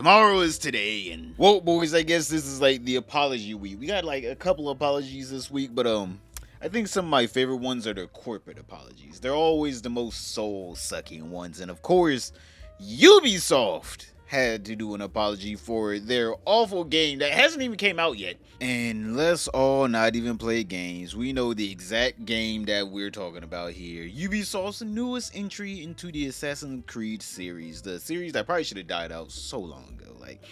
Tomorrow is today, and well, boys, I guess this is like the apology week. We got like a couple apologies this week, but I think some of my favorite ones are the corporate apologies. They're always the most soul sucking ones, and of course, Ubisoft had to do an apology for their awful game that hasn't even came out yet. And let's all not even play games. We know the exact game that we're talking about here. Ubisoft's newest entry into the Assassin's Creed series, the series that probably should have died out so long ago. Like,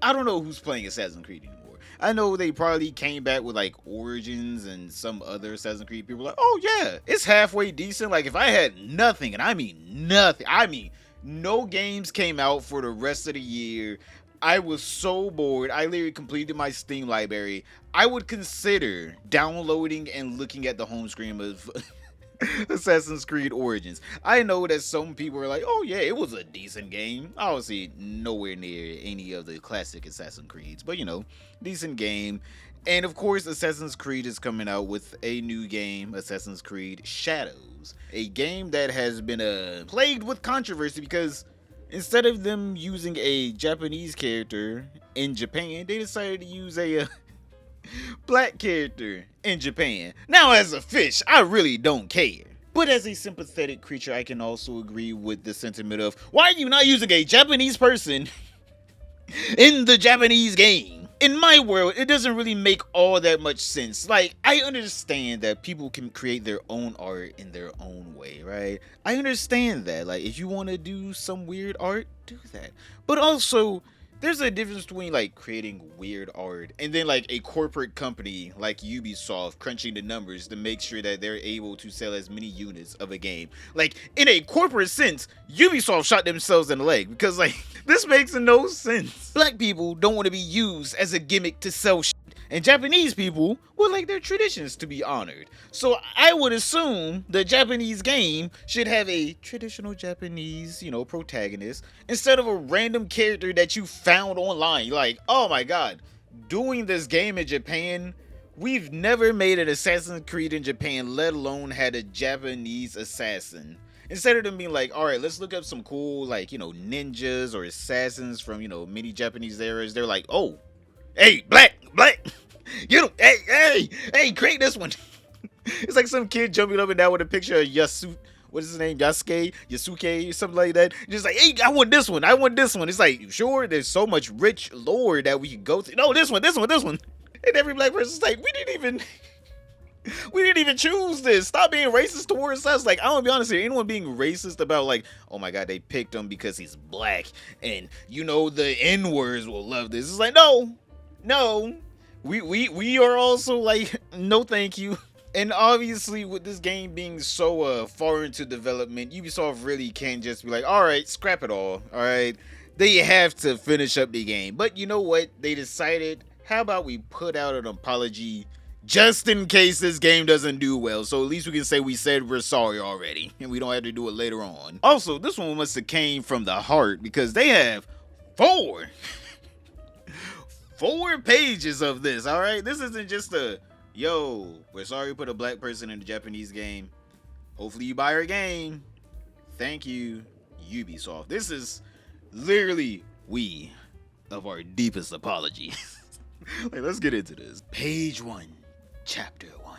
I don't know who's playing Assassin's Creed anymore. I know they probably came back with like Origins and some other Assassin's Creed. People were like, oh yeah, it's halfway decent. Like if I had nothing, and I mean nothing, I mean no games came out for the rest of the year. I was so bored. I literally completed my Steam library. I would consider downloading and looking at the home screen of Assassin's Creed Origins. I know that some people are like, oh yeah, it was a decent game. Obviously, nowhere near any of the classic Assassin's Creeds, but decent game. And of course, Assassin's Creed is coming out with a new game, Assassin's Creed Shadows. A game that has been plagued with controversy because instead of them using a Japanese character in Japan, they decided to use a black character in Japan. Now, as a fish, I really don't care. But as a sympathetic creature, I can also agree with the sentiment of, why are you not using a Japanese person in the Japanese game? In my world, it doesn't really make all that much sense. Like, I understand that people can create their own art in their own way, right? I understand that. Like, if you want to do some weird art, do that. But also, there's a difference between like creating weird art and then like a corporate company like Ubisoft crunching the numbers to make sure that they're able to sell as many units of a game. Like in a corporate sense, Ubisoft shot themselves in the leg because like this makes no sense. Black people don't want to be used as a gimmick to sell shit, and Japanese people would like their traditions to be honored. So I would assume the Japanese game should have a traditional Japanese, protagonist instead of a random character that you found online. Like, oh my god, doing this game in Japan, we've never made an Assassin's Creed in Japan, let alone had a Japanese assassin. Instead of them being like, all right, let's look up some cool, like, ninjas or assassins from, many Japanese eras, they're like, oh, hey, black, hey, create this one. It's like some kid jumping up and down with a picture of what's his name? Yasuke, something like that. Just like, hey, I want this one. It's like, sure, there's so much rich lore that we can go through. No, this one. And every black person's like, we didn't even choose this. Stop being racist towards us. Like, I'm gonna be honest here. Anyone being racist about like, oh my god, they picked him because he's black, and the N-words will love this. It's like, no. We are also like, no thank you. And obviously, with this game being so far into development, Ubisoft really can't just be like, alright, scrap it all, alright? They have to finish up the game. But you know what? They decided, how about we put out an apology just in case this game doesn't do well, so at least we can say we said we're sorry already, and we don't have to do it later on. Also, this one must have came from the heart, because they have four pages of this, alright? This isn't just a, yo, we're sorry we put a black person in the Japanese game. Hopefully you buy our game. Thank you, Ubisoft. This is literally of our deepest apologies. Like, let's get into this. Page 1, Chapter 1.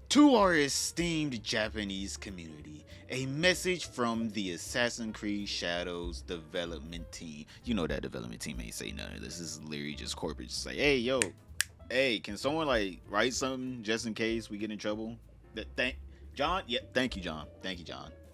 To our esteemed Japanese community, a message from the Assassin's Creed Shadows development team. You know that development team ain't say none of this. This is literally just corporate. Just like, hey, yo, hey, can someone like write something just in case we get in trouble? John? Yeah, thank you, John.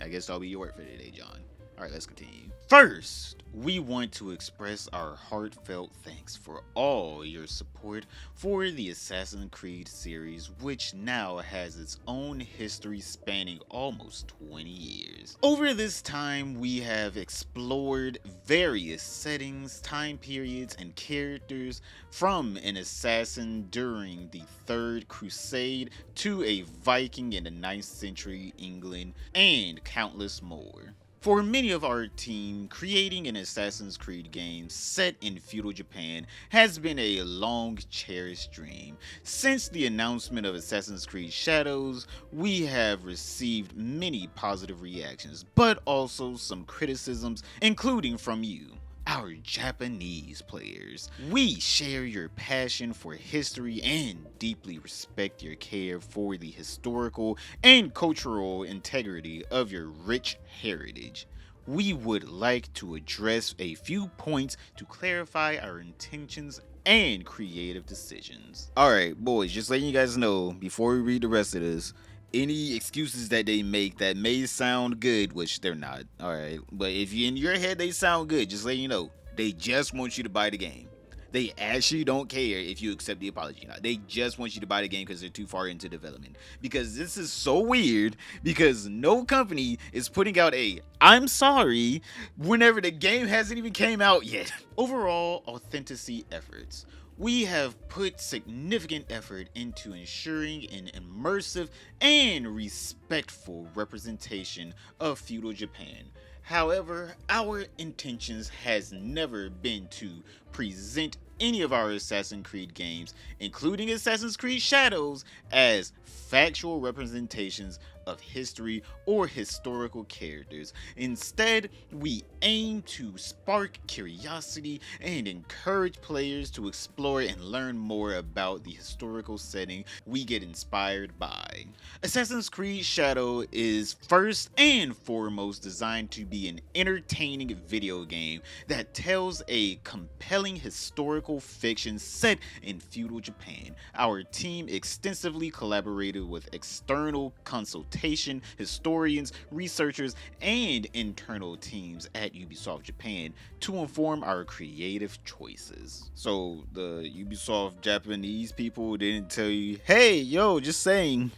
I guess that'll be your work for today, John. All right, let's continue. First, we want to express our heartfelt thanks for all your support for the Assassin's Creed series, which now has its own history spanning almost 20 years. Over this time, we have explored various settings, time periods, and characters, from an assassin during the Third Crusade to a Viking in the 9th century England, and countless more. For many of our team, creating an Assassin's Creed game set in feudal Japan has been a long cherished dream. Since the announcement of Assassin's Creed Shadows, we have received many positive reactions, but also some criticisms, including from you, our Japanese players. We share your passion for history and deeply respect your care for the historical and cultural integrity of your rich heritage. We would like to address a few points to clarify our intentions and creative decisions. Alright, boys, just letting you guys know before we read the rest of this, any excuses that they make that may sound good, which they're not, alright, but if you in your head they sound good, just letting you know, they just want you to buy the game. They actually don't care if you accept the apology or not. They just want you to buy the game because they're too far into development. Because this is so weird, because no company is putting out a "I'm sorry" whenever the game hasn't even came out yet. Overall authenticity efforts. We have put significant effort into ensuring an immersive and respectful representation of feudal Japan. However, our intentions has never been to present any of our Assassin's Creed games, including Assassin's Creed Shadows, as factual representations of history or historical characters. Instead, we aim to spark curiosity and encourage players to explore and learn more about the historical setting we get inspired by. Assassin's Creed Shadow is first and foremost designed to be an entertaining video game that tells a compelling historical fiction set in feudal Japan. Our team extensively collaborated with external consultation, historians, researchers, and internal teams at Ubisoft Japan to inform our creative choices. So the Ubisoft Japanese people didn't tell you, hey, yo, just saying,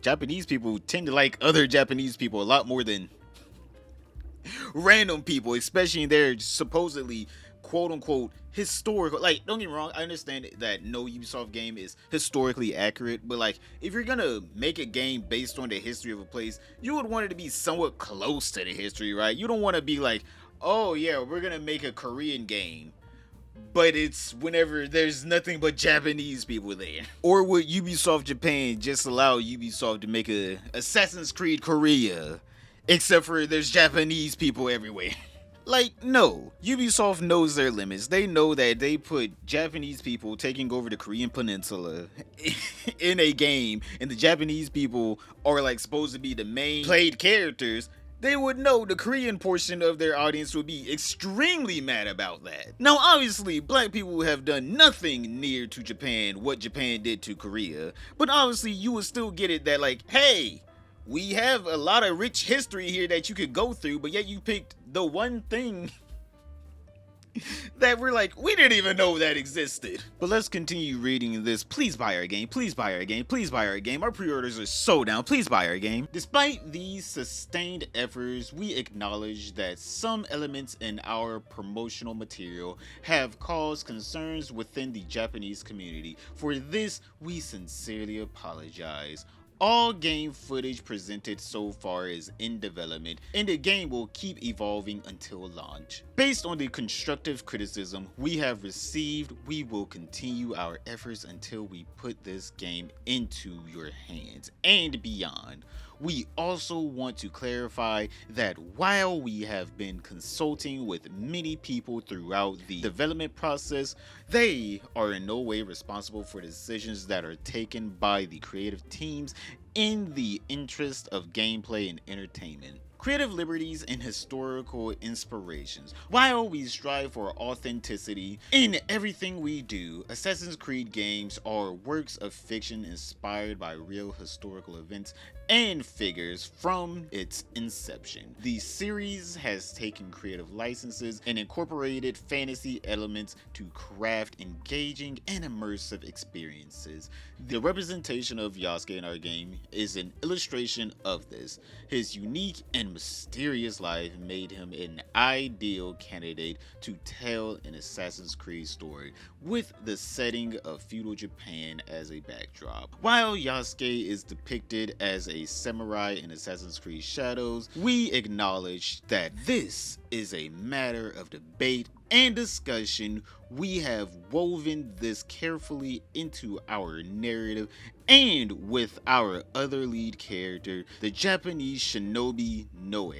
Japanese people tend to like other Japanese people a lot more than random people, especially in their supposedly quote unquote historical. Like, don't get me wrong, I understand that no Ubisoft game is historically accurate, but like, if you're gonna make a game based on the history of a place, you would want it to be somewhat close to the history, right? You don't want to be like, oh yeah, we're gonna make a Korean game, but it's whenever there's nothing but Japanese people there. Or would Ubisoft Japan just allow Ubisoft to make a Assassin's Creed Korea, except for there's Japanese people everywhere? Like, no. Ubisoft knows their limits. They know that they put Japanese people taking over the Korean peninsula in a game, and the Japanese people are like supposed to be the main played characters. They would know the Korean portion of their audience would be extremely mad about that. Now, obviously, black people have done nothing near to Japan what Japan did to Korea, but obviously you would still get it that like, hey, we have a lot of rich history here that you could go through, but yet you picked the one thing that we're like, we didn't even know that existed. But let's continue reading this. Please buy our game. Please buy our game. Please buy our game. Our pre-orders are so down. Please buy our game. Despite these sustained efforts, we acknowledge that some elements in our promotional material have caused concerns within the Japanese community. For this, we sincerely apologize. All game footage presented so far is in development, and the game will keep evolving until launch. Based on the constructive criticism we have received, we will continue our efforts until we put this game into your hands and beyond. We also want to clarify that while we have been consulting with many people throughout the development process, they are in no way responsible for decisions that are taken by the creative teams in the interest of gameplay and entertainment. Creative liberties and historical inspirations. While we strive for authenticity in everything we do, Assassin's Creed games are works of fiction inspired by real historical events and figures from its inception. The series has taken creative licenses and incorporated fantasy elements to craft engaging and immersive experiences. The representation of Yasuke in our game is an illustration of this. His unique and mysterious life made him an ideal candidate to tell an Assassin's Creed story with the setting of feudal Japan as a backdrop. While Yasuke is depicted as a samurai in Assassin's Creed Shadows, we acknowledge that this is a matter of debate and discussion. We have woven this carefully into our narrative and with our other lead character, the Japanese shinobi Noe.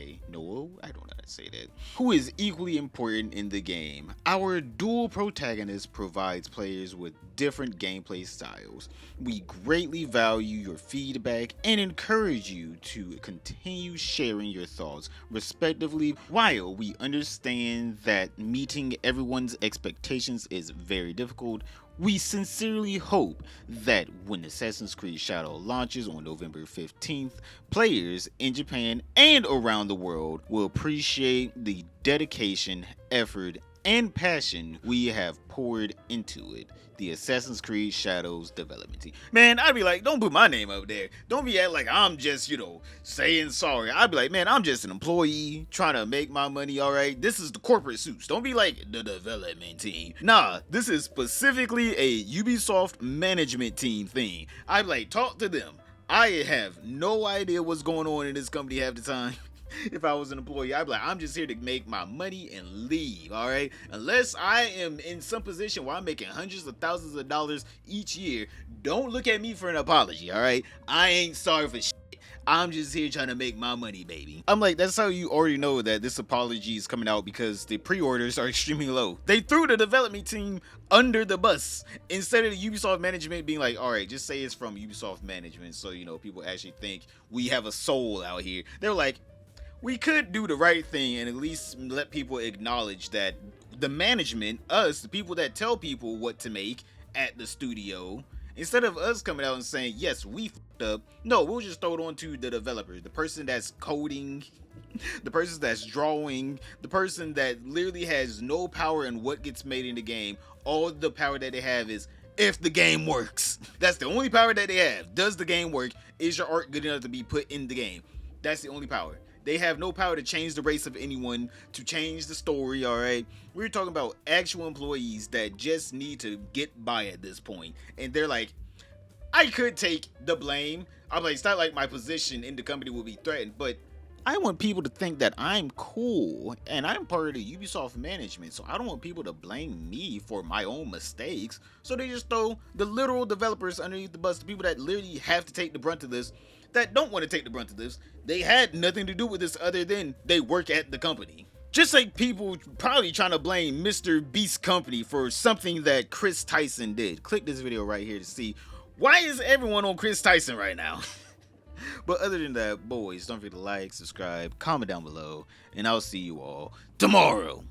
I don't know. to say that. Who is equally important in the game. Our dual protagonist provides players with different gameplay styles. We greatly value your feedback and encourage you to continue sharing your thoughts respectively. While we understand that meeting everyone's expectations is very difficult, we sincerely hope that when Assassin's Creed Shadow launches on November 15th, players in Japan and around the world will appreciate the dedication, effort, and passion we have poured into it. The Assassin's Creed Shadows development team. Man, I'd be like, don't put my name up there. Don't be acting like I'm just, saying sorry. I'd be like, man, I'm just an employee trying to make my money, alright? This is the corporate suits. Don't be like the development team. Nah, this is specifically a Ubisoft management team thing. I'd be like, talk to them. I have no idea what's going on in this company half the time. If I was an employee, I'd be like, I'm just here to make my money and leave, all right? Unless I am in some position where I'm making hundreds of thousands of dollars each year, don't look at me for an apology, all right? I ain't sorry for shit. I'm just here trying to make my money, baby. I'm like, that's how you already know that this apology is coming out, because the pre-orders are extremely low. They threw the development team under the bus instead of the Ubisoft management being like, all right, just say it's from Ubisoft management so, people actually think we have a soul out here. They're like, we could do the right thing and at least let people acknowledge that the management, us, the people that tell people what to make at the studio, instead of us coming out and saying, yes, we f***ed up, no, we'll just throw it on to the developers, the person that's coding, the person that's drawing, the person that literally has no power in what gets made in the game. All the power that they have is if the game works. That's the only power that they have. Does the game work? Is your art good enough to be put in the game? That's the only power. They have no power to change the race of anyone, to change the story, alright? We're talking about actual employees that just need to get by at this point. And they're like, I could take the blame. I'm like, it's not like my position in the company will be threatened, but I want people to think that I'm cool and I'm part of the Ubisoft management, so I don't want people to blame me for my own mistakes. So they just throw the literal developers underneath the bus, the people that literally have to take the brunt of this, that don't want to take the brunt of this. They had nothing to do with this other than they work at the company. Just like people probably trying to blame Mr. Beast Company for something that Chris Tyson did. Click this video right here to see why is everyone on Chris Tyson right now. But other than that, boys, don't forget to like, subscribe, comment down below, and I'll see you all tomorrow.